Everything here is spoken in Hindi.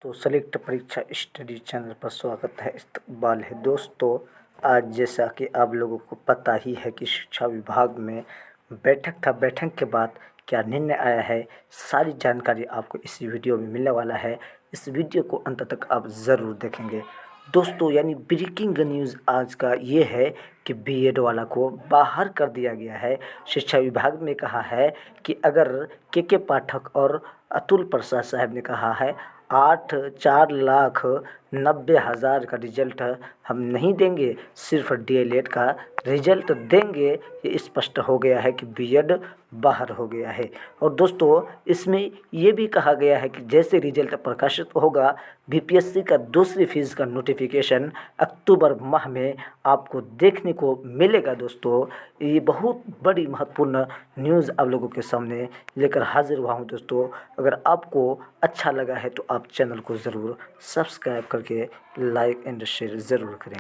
तो सेलेक्ट परीक्षा स्टडी चैनल पर स्वागत है। इस्तकबाल है दोस्तों। आज जैसा कि आप लोगों को पता ही है कि शिक्षा विभाग में बैठक था। बैठक के बाद क्या निर्णय आया है, सारी जानकारी आपको इस वीडियो में मिलने वाला है। इस वीडियो को अंत तक आप ज़रूर देखेंगे दोस्तों। यानी ब्रेकिंग न्यूज़ आज का ये है कि बीएड वाला को बाहर कर दिया गया है। शिक्षा विभाग में कहा है कि अगर के पाठक और अतुल प्रसाद साहब ने कहा है 4,90,000 का रिजल्ट हम नहीं देंगे, सिर्फ डीएलएड का रिजल्ट देंगे। ये स्पष्ट हो गया है कि बीएड बाहर हो गया है। और दोस्तों इसमें ये भी कहा गया है कि जैसे रिजल्ट प्रकाशित होगा, बीपीएससी का दूसरी फेज़ का नोटिफिकेशन अक्टूबर माह में आपको देखने को मिलेगा। दोस्तों ये बहुत बड़ी महत्वपूर्ण न्यूज़ आप लोगों के सामने लेकर हाजिर हुआ हूँ। दोस्तों अगर आपको अच्छा लगा है तो आप चैनल को ज़रूर सब्सक्राइब करके लाइक एंड शेयर ज़रूर करें।